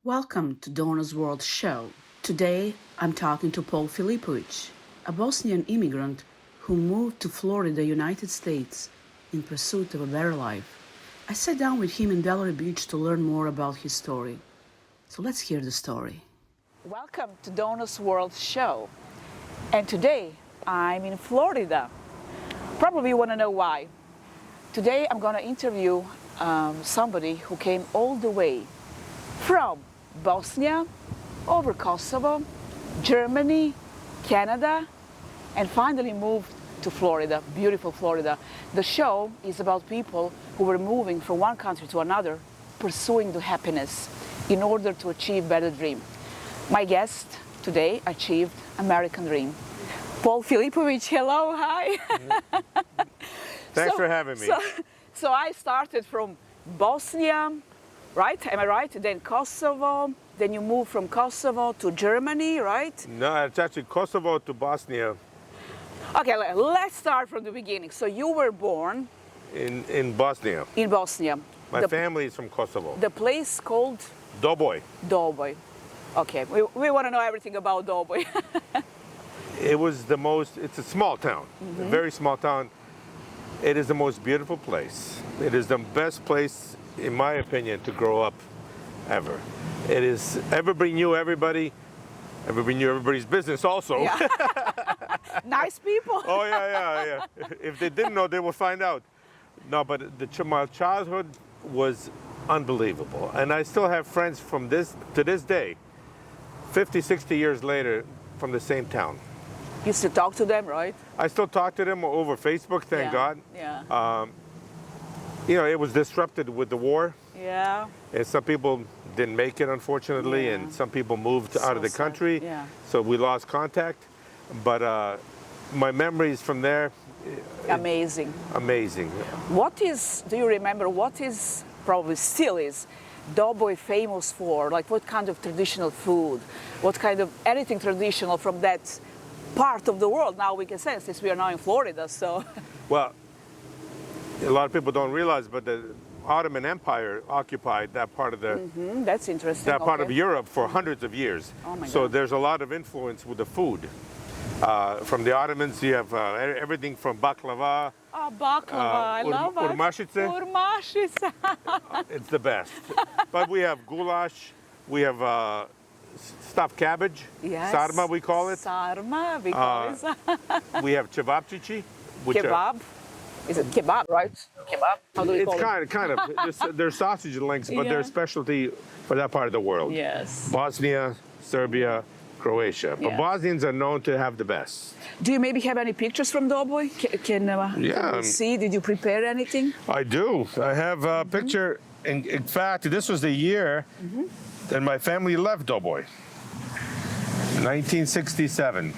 Welcome to Dona's World Show. Today, I'm talking to Paul Filipovich, a Bosnian immigrant who moved to Florida, United States, in pursuit of a better life. I sat down with him in Delray Beach to learn more about his story. So let's hear the story. Welcome to Dona's World Show. And today, I'm in Florida. Probably you want to know why. Today, I'm going to interview somebody who came all the way from Bosnia, over Kosovo, Germany, Canada, and finally moved to Florida, beautiful Florida. The show is about people who were moving from one country to another, pursuing the happiness in order to achieve better dream. My guest today achieved American dream. Paul Filipovich, hello, hi. Thanks for having me. So I started from Bosnia, right? Am I right? Then Kosovo. Then you moved from Kosovo to Germany, right? No, it's actually Kosovo to Bosnia. Okay, let's start from the beginning. So you were born in Bosnia. in Bosnia. My family is from Kosovo. The place called Doboj. Doboj. Okay, we want to know everything about Doboj. It's a small town, a very small town. It is the most beautiful place. It is the best place, in my opinion, to grow up ever. It is, everybody knew everybody. Everybody knew everybody's business also. Yeah. Nice people. Oh, yeah. If they didn't know, they will find out. No, but my childhood was unbelievable. And I still have friends from to this day, 50, 60 years later, from the same town. You still talk to them, right? I still talk to them over Facebook, thank God. Yeah. It was disrupted with the war. Yeah. And some people didn't make it, unfortunately, Yeah. and some people moved out of the country. Yeah. So we lost contact. But my memories from there, Amazing. amazing. Do you remember, what is, probably still is, Doboj famous for? Like what kind of traditional food? What kind of, anything traditional from that part of the world? Now we can say, since we are now in Florida, so. Well, a lot of people don't realize, but the Ottoman Empire occupied that part of That's interesting. that part of Europe for hundreds of years. Oh my so God. there's a lot of influence with the food. From the Ottomans, you have everything from baklava. Oh, baklava, I love it. Urmašice. Urmašice. It's the best. But we have goulash, we have stuffed cabbage, Yes. sarma we call it. Sarma, we call it. We have cevapcici. Kebab. Is it kebab, right? Kebab? How do we call it? It's kind of. They're sausage links, but Yeah. they're specialty for that part of the world. Yes. Bosnia, Serbia, Croatia. But Yeah. Bosnians are known to have the best. Do you maybe have any pictures from Doboj? Can we see? Did you prepare anything? I do. I have a picture. In fact, this was the year that my family left Doboj. 1967.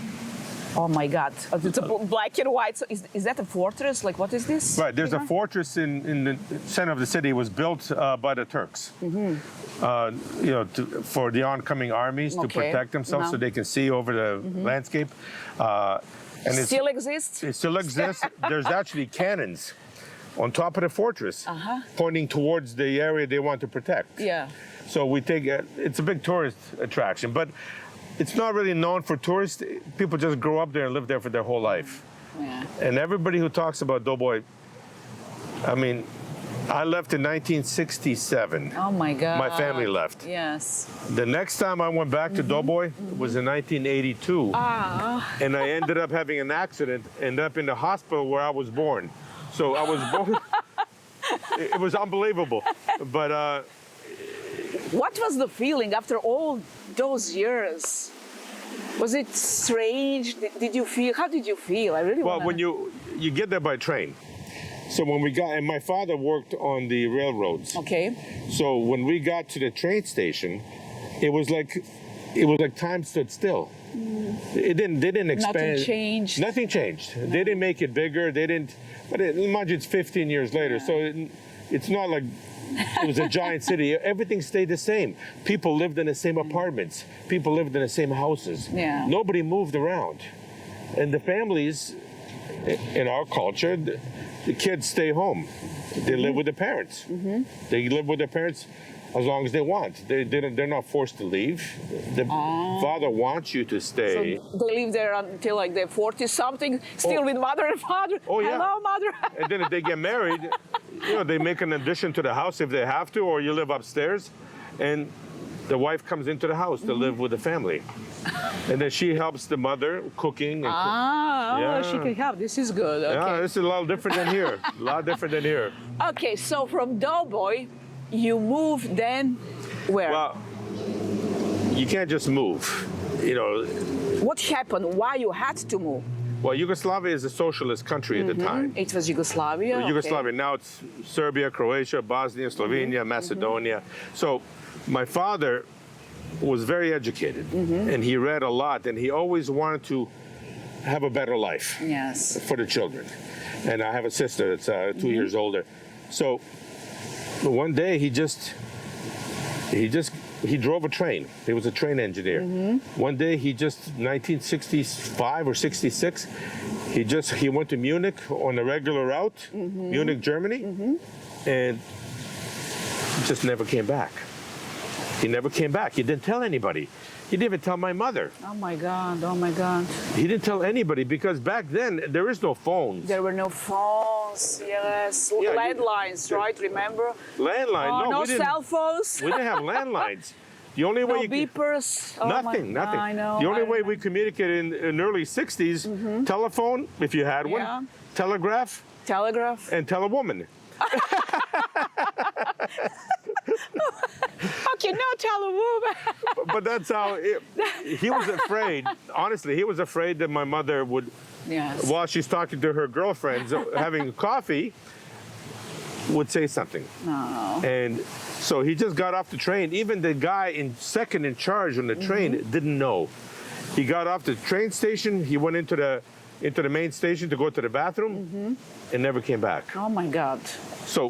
Oh my God! It's a black and white. So is that a fortress? Like what is this? Right. There's a fortress in the center of the city. It was built by the Turks. For the oncoming armies to Okay. protect themselves, so they can see over the landscape. And Still exists? It still exists. There's actually cannons on top of the fortress, pointing towards the area they want to protect. Yeah. So it's a big tourist attraction, but it's not really known for tourists. People just grow up there and live there for their whole life. Yeah. And everybody who talks about Doboj, I mean, I left in 1967. Oh my God. My family left. Yes. The next time I went back to Doboj was in 1982. And I ended up having an accident, ended up in the hospital where I was born. So I was born. It was unbelievable. But What was the feeling after all those years? Was it strange? Did you feel? How did you feel? I really well, want when you get there by train. So when we got, and my father worked on the railroads. Okay. So when we got to the train station, it was like time stood still. They didn't expand. Nothing changed. Nothing changed. No. They didn't make it bigger. They didn't. But imagine it's 15 years later. Yeah. So it's not like it was a giant city. Everything stayed the same. People lived in the same apartments. People lived in the same houses. Yeah. Nobody moved around. And the families, in our culture, the kids stay home. They live with their parents. They live with their parents as long as they want. They're not forced to leave. The father wants you to stay. So they live there until like they're 40-something, still with mother and father. Oh, yeah. Hello, mother. And then if they get married, they make an addition to the house if they have to, or you live upstairs, and the wife comes into the house to live with the family. And then she helps the mother cooking. And She can help. This is good. Okay. Yeah, this is a lot different than here. A lot different than here. Okay, so from Doughboy, you moved then where? Well, you can't just move. What happened? Why you had to move? Well, Yugoslavia is a socialist country at the time. It was Yugoslavia. Yugoslavia. Now it's Serbia, Croatia, Bosnia, Slovenia, Macedonia. So my father was very educated, and he read a lot, and he always wanted to have a better life Yes. for the children. And I have a sister that's 2 years older. So one day he drove a train. He was a train engineer. One day 1965 or 66, he went to Munich on a regular route, Munich, Germany, and just never came back. He never came back. He didn't tell anybody. He didn't even tell my mother. Oh my God, oh my God. He didn't tell anybody because back then there is no phones. There were no phones, yes. Yeah, landlines, right? Remember? Landline, Oh, no we didn't, cell phones. we didn't have landlines. The only way No you beepers. Oh nothing, my, nothing. I know. The only I way we remember. communicated in early 60s, telephone, if you had one, Yeah. telegraph, Telegraph. and tell a woman. Okay, no telewoman. But that's how he was afraid. Honestly, he was afraid that my mother would, Yes. while she's talking to her girlfriends, having coffee, would say something. No. And so he just got off the train. Even the guy second in charge on the train didn't know. He got off the train station. He went into the main station to go to the bathroom and never came back. Oh my God. So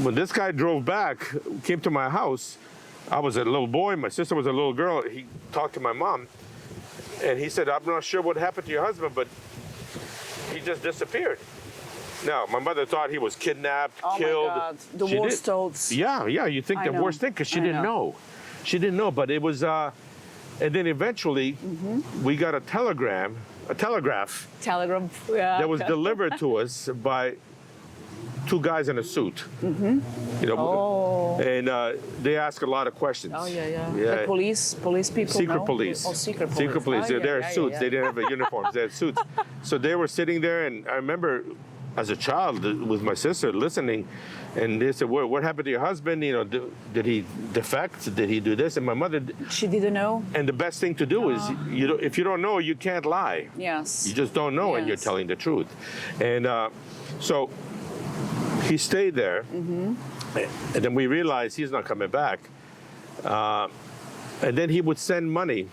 when this guy drove back, came to my house, I was a little boy, my sister was a little girl. He talked to my mom, and he said, I'm not sure what happened to your husband, but he just disappeared. Now, my mother thought he was kidnapped, Oh killed. my God. The She worst did. thoughts. Yeah, you think I the know. worst thing, because she I didn't know. She didn't know, but it was, and then eventually we got a telegraph Telegram. Yeah. that was delivered to us by two guys in a suit. And they ask a lot of questions. Oh yeah. The police people. Secret no? police. Oh, secret police. Secret police. Oh, They're yeah, suits. yeah. They didn't have uniforms. They had suits. So they were sitting there, and I remember as a child with my sister listening, and they said, "What happened to your husband? Did he defect? Did he do this?" And my mother. She didn't know. And the best thing to do is, if you don't know, you can't lie. Yes. You just don't know, and you're Yes. telling the truth. And so he stayed there, and then we realized he's not coming back. And then he would send money.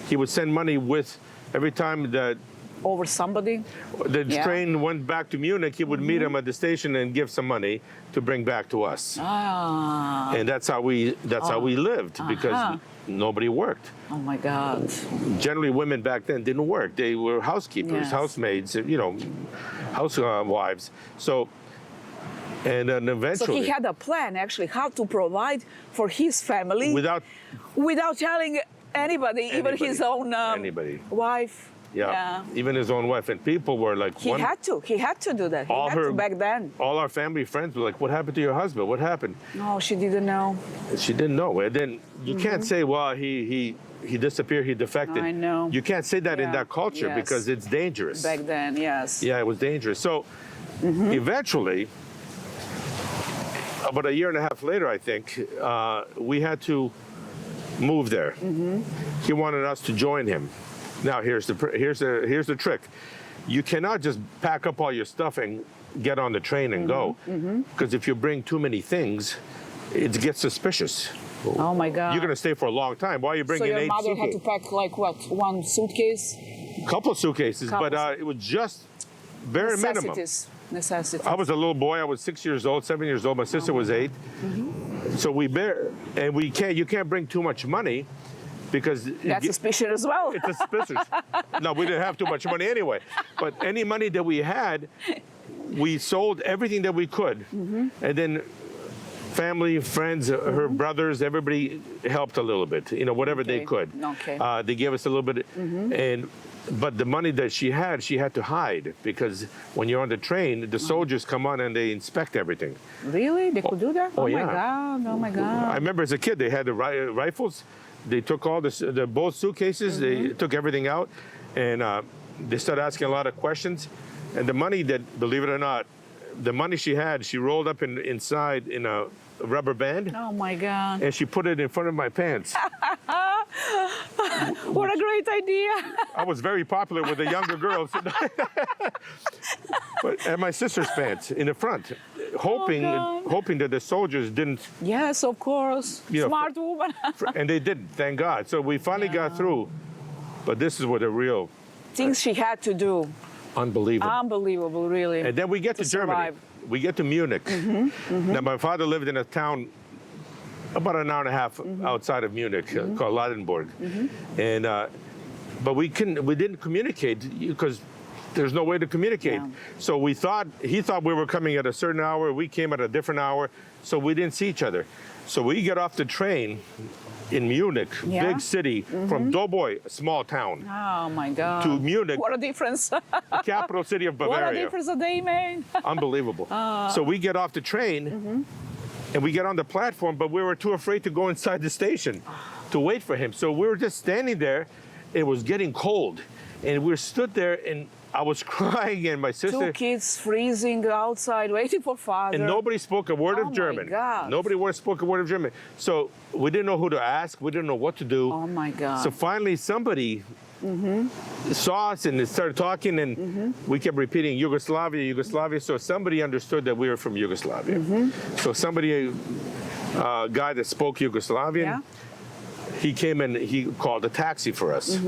He would send money with every time that Over somebody. the Yeah. train went back to Munich, he would meet him at the station and give some money to bring back to us. Ah. And that's how we lived because nobody worked. Oh my God. Generally, women back then didn't work. They were housekeepers, Yes. housemaids, housewives. So, and then So eventually, he had a plan actually how to provide for his family without telling anybody, even his own anybody. wife. Even his own wife, and people were like, He had to do that. He had to back then. all our family friends were like, "What happened to your husband? What happened?" No, she didn't know. She didn't know. And then you can't say, "Well, he disappeared, he defected." I know. You can't say that in Yeah. that culture Yes. because it's dangerous. Back then, yes. Yeah, it was dangerous. So eventually, about a year and a half later, I think, we had to move there. He wanted us to join him. Now here's the trick. You cannot just pack up all your stuff and get on the train and go, because if you bring too many things, it gets suspicious. Oh my God. You're going to stay for a long time. Why are you So bringing your 8 mother had to suitcases? pack like what? One suitcase? Couple suitcases, but it was just bare minimum. Necessities. I was a little boy. I was 6 years old, 7 years old. My sister was 8. So you can't bring too much money because That's suspicious as well. it's suspicious. No, we didn't have too much money anyway. But any money that we had, we sold everything that we could. And then family, friends, her brothers, everybody helped a little bit, you know, whatever they could. Okay. They gave us a little bit, but the money that she had to hide, because when you're on the train, the soldiers come on and they inspect everything. Really? They could do that? Oh, Oh yeah. my God! Oh my I God! remember as a kid, they had the rifles. They took all both suitcases. They took everything out, and they started asking a lot of questions. And the money that, believe it or not, the money she had, she rolled up inside in a rubber band, Oh my God! and she put it in front of my pants. What a great idea! I was very popular with the younger girls. And my sister's pants in the front, hoping that the soldiers didn't, Yes, of course. You know, Smart woman. and they didn't, thank God. So we finally got through. But this is what the real Things she had to do. unbelievable. Unbelievable, really. And then we get to Germany. survive. We get to Munich. Now, my father lived in a town about an hour and a half outside of Munich called Ladenburg. And but we didn't communicate because there's no way to communicate. Yeah. So he thought we were coming at a certain hour. We came at a different hour. So we didn't see each other. So we get off the train in Munich, Yeah. big city, from Doboj, a small town, Oh my God! to Munich, What a difference! the capital city of What a Bavaria. difference a day made. Unbelievable. So we get off the train and we get on the platform, but we were too afraid to go inside the station to wait for him. So we were just standing there. It was getting cold. And we stood there, and I was crying, and my sister. Two kids freezing outside, waiting for father. And nobody spoke a word Oh of my German. God. Nobody spoke a word of German. So we didn't know who to ask. We didn't know what to do. Oh my God! So finally, somebody saw us and they started talking, and we kept repeating Yugoslavia, Yugoslavia. So somebody understood that we were from Yugoslavia. So somebody, a guy that spoke Yugoslavian, Yeah. he came and he called a taxi for us.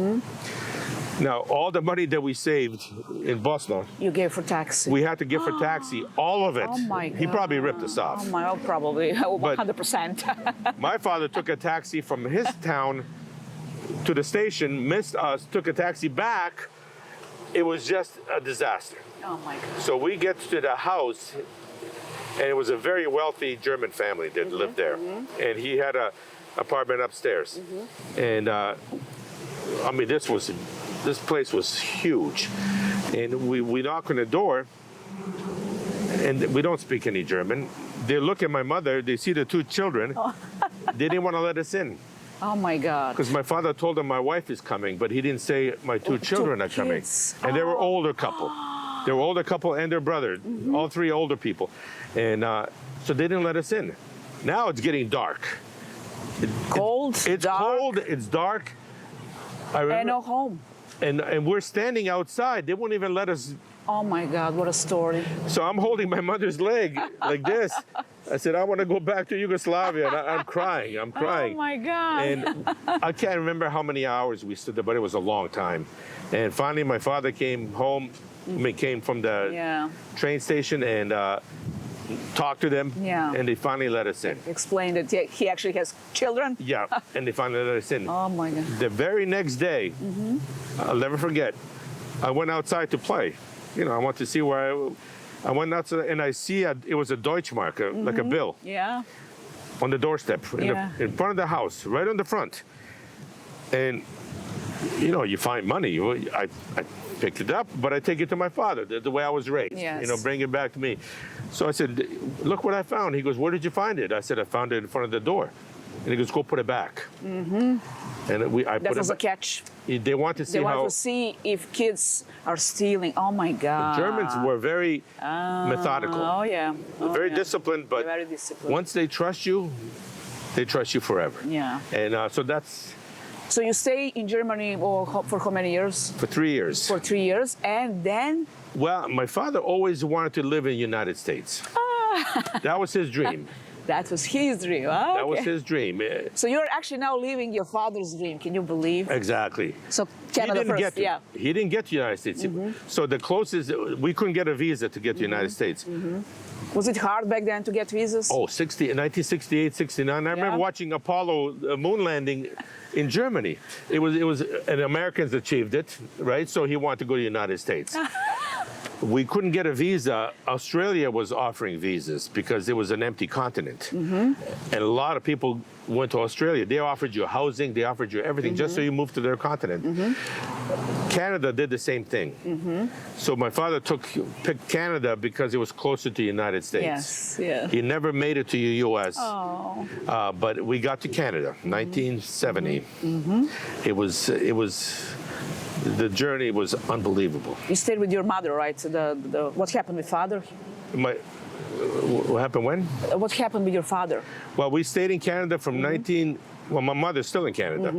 Now, all the money that we saved in Bosnia, You gave for taxi. we had to give for taxi, all of it. Oh my God! He probably ripped us off. Oh my, oh, probably 100%. My father took a taxi from his town to the station, missed us, took a taxi back. It was just a disaster. Oh my God! So we get to the house, and it was a very wealthy German family that lived there. And he had an apartment upstairs. And I mean, this place was huge. And we knock on the door, and we don't speak any German. They look at my mother, they see the two children. They didn't want to let us in. Oh my God! Because my father told them my wife is coming, but he didn't say my two children are coming. kids. And they were older couple. They were older couple and their brother, all three older people. And so they didn't let us in. Now it's getting dark. Cold, It's dark, cold, it's dark. I and remember, no home. and we're standing outside. They won't even let us. Oh my God! What a story! So I'm holding my mother's leg like this. I said, I want to go back to Yugoslavia. And I'm crying. I'm crying. Oh my God! And I can't remember how many hours we stood there, but it was a long time. And finally, my father came home. Came from the Yeah. train station and talked to them. Yeah. And they finally let us in. Explained that he actually has children. Yeah. And they finally let us in. Oh my God! The very next day, I'll never forget, I went outside to play. You know, I want to see where I went outside and I see it was a Deutschmark, like a bill, Yeah. on the doorstep Yeah. in front of the house, right on the front. And, you know, you find money. I picked it up, but I take it to my father, the way I was raised. Yes. You know, bring it back to me. So I said, look what I found. He goes, where did you find it? I said, I found it in front of the door. And he goes, go put it back. And I That put was it a back. catch. They want to see They how want to see if kids are stealing. Oh my God! Germans were very methodical, Oh yeah. Oh, very yeah. disciplined, but Very disciplined. once they trust you forever. Yeah. And so that's So you stay in Germany for how many years? for 3 years. For 3 years, and then Well, my father always wanted to live in the United States. That was his dream. that was his dream. Huh? That was Okay. his dream. So you're actually now living your father's dream. Can you believe? Exactly. So Canada he didn't first. get to, Yeah. He didn't get to the United States. So the closest, we couldn't get a visa to get to the United States. Was it hard back then to get visas? Oh, 1968, 69. I remember watching Apollo moon landing in Germany. It was, and Americans achieved it, right? So he wanted to go to the United States. we couldn't get a visa. Australia was offering visas because it was an empty continent. And a lot of people went to Australia. They offered you housing, they offered you everything just so you moved to their continent. Canada did the same thing. So my father picked Canada because it was closer to the United States. Yes, yeah. He never made it to the U.S. Oh. But we got to Canada, 1970. The journey was unbelievable. You stayed with your mother, right? What happened with father? What happened when? What happened with your father? Well, we stayed in Canada from well, my mother's still in Canada,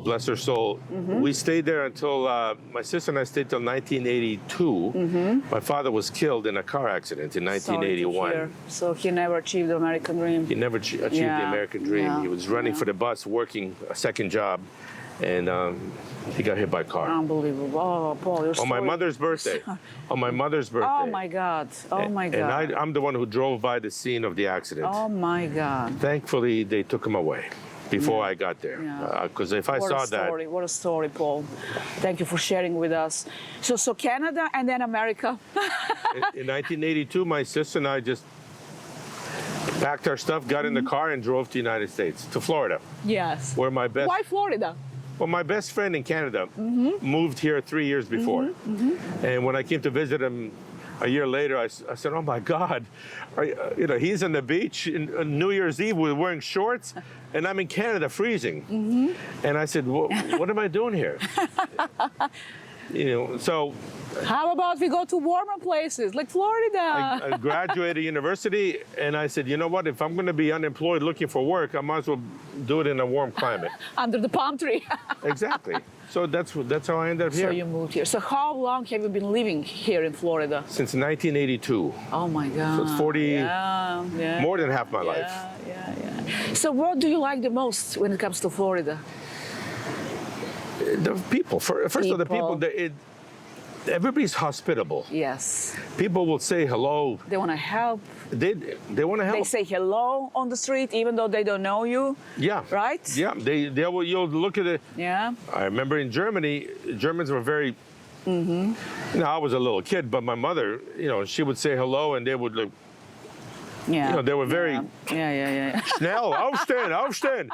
bless her soul. We stayed there until, my sister and I stayed till 1982. My father was killed in a car accident in 1981. So he never achieved the American dream. He never achieved the American dream. Yeah. He was running for the bus, working a second job, and he got hit by a car. Unbelievable. Oh, Paul, your story. On my mother's birthday. On my mother's birthday. Oh my God. Oh my God. And I'm the one who drove by the scene of the accident. Oh my God. Thankfully, they took him away before I got there. Because if I saw that. What a story, Paul. Thank you for sharing with us. So Canada and then America. In 1982, my sister and I just packed our stuff, got in the car, and drove to the United States, to Florida. Yes. Where my best. Why Florida? Well, my best friend in Canada moved here 3 years before. And when I came to visit him a year later, I said, oh my God, he's on the beach on New Year's Eve wearing shorts, and I'm in Canada freezing. And I said, what am I doing here? So. How about we go to warmer places like Florida? I graduated university, and I said, you know what? If I'm going to be unemployed looking for work, I might as well do it in a warm climate. Under the palm tree. Exactly. So that's how I ended up here. So you moved here. So how long have you been living here in Florida? Since 1982. Oh my God. So it's 40, more than half my life. Yeah. So what do you like the most when it comes to Florida? The people. First of all, the people. Everybody's hospitable. Yes. People will say hello. They want to help. They want to help. They say hello on the street even though they don't know you. Yeah. Right? Yeah. You'll look at it. Yeah. I remember in Germany, Germans were very. I was a little kid, but my mother, she would say hello, and they would look. Yeah. They were very. Yeah. Schnell, aufstehen.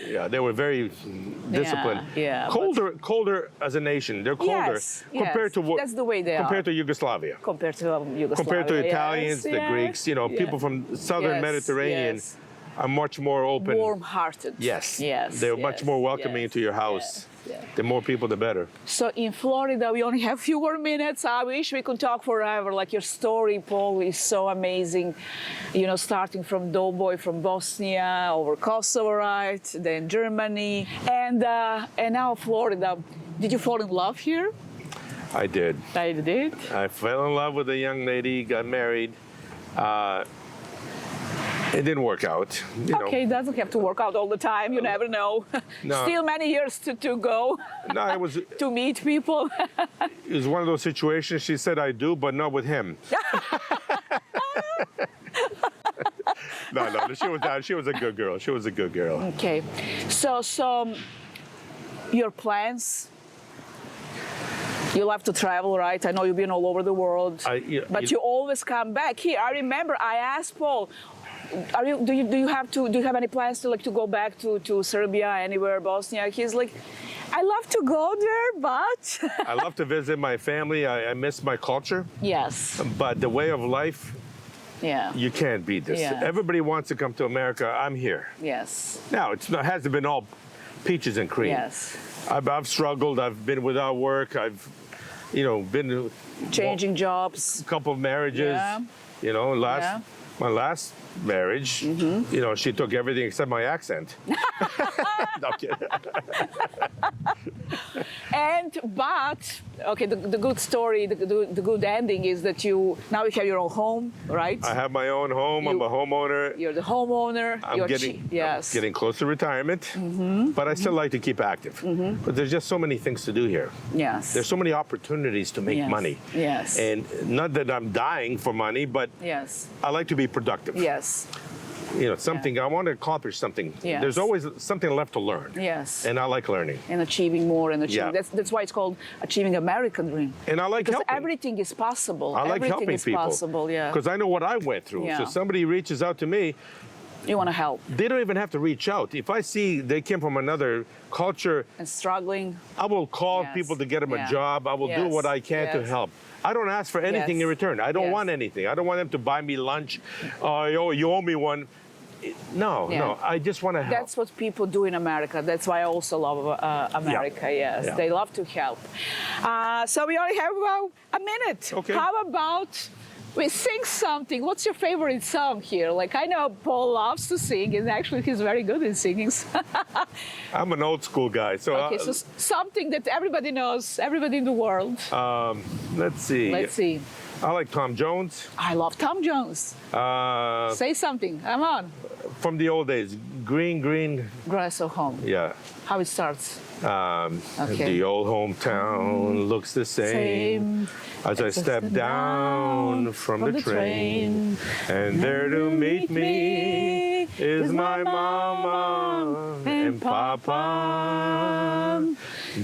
Yeah, they were very disciplined. Yeah. Colder as a nation. They're colder compared to what. That's the way they compared to Yugoslavia. Compared to Yugoslavia. Compared to Italians, the Greeks. People from the southern Mediterranean are much more open. Warm-hearted. Yes. They're much more welcoming to your house. The more people, the better. So in Florida, we only have few more minutes. I wish we could talk forever. Like your story, Paul, is so amazing. Starting from doughboy from Bosnia, over Kosovo, right? Then Germany, and now Florida. Did you fall in love here? I did. I did. I fell in love with a young lady, got married. It didn't work out. Okay, it doesn't have to work out all the time. You never know. No. Still many years to go. No, it was to meet people. It was one of those situations. She said, "I do," but not with him. No. She was a good girl. She was a good girl. Okay, so your plans. You love to travel, right? I know you've been all over the world, but you always come back here. I remember I asked Paul, do you have any plans to go back to Serbia, anywhere, Bosnia? He's like, I love to go there, but I love to visit my family. I miss my culture. Yes. But the way of life, you can't beat this. Yeah. Everybody wants to come to America. I'm here. Yes. Now it hasn't been all peaches and cream. Yes. I've struggled. I've been without work. I've, been changing jobs. A couple of marriages. Yeah. My last marriage, she took everything except my accent. No, I'm kidding. But the good story, the good ending is that now you have your own home, right? I have my own home. I'm a homeowner. You're the homeowner. I'm getting close to retirement, but I still like to keep active. But there's just so many things to do here. Yes. There's so many opportunities to make money. Yes. And not that I'm dying for money, but yes, I like to be productive. Yes. something. I want to accomplish something. Yes. There's always something left to learn. Yes. And I like learning. And achieving more and achieving. Yeah. That's why it's called Achieving American Dream. And I like because helping. everything is possible. I like everything helping is people. possible, yeah. Because I know what I went through. Yeah. So somebody reaches out to me, You want to help. they don't even have to reach out. If I see they came from another culture, And struggling. I will call Yes. people to get them Yeah. a job. I will do Yes. what I can to Yes. help. I don't ask for anything Yes. in return. I don't Yes. want anything. I don't want them to buy me lunch. You owe me one. No, Yeah. no. I just want to help. That's what people do in America. That's why I also love America, yes. Yeah. They love to help. So we only have about a minute. Okay. How about we sing something? What's your favorite song here? Like, I know Paul loves to sing, and actually he's very good in singing. I'm an old school guy. So, Okay, so something that everybody knows, everybody in the world. let's see. Let's see. I like Tom Jones. I love Tom Jones. Say something. Come on. From the old days. Green, green. Grass of home. Yeah. How it starts. Okay. The old hometown looks the same as I step down from the train. And there to meet me is my mama and papa.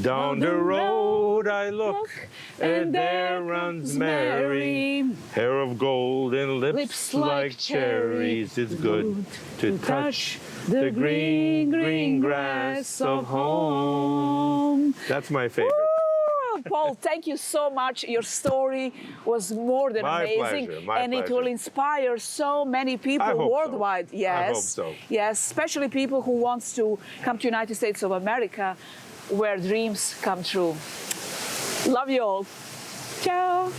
Down the road I look, and there runs Mary, hair of gold and lips like cherries. It's good to touch the green, green grass of home. That's my favorite. Woo! Paul, thank you so much. Your story was more than My amazing. pleasure, my and it will pleasure. inspire so many people I hope worldwide. so. Yes. I hope so. Yes, especially people who wants to come to United States of America where dreams come true. Love you all. Ciao.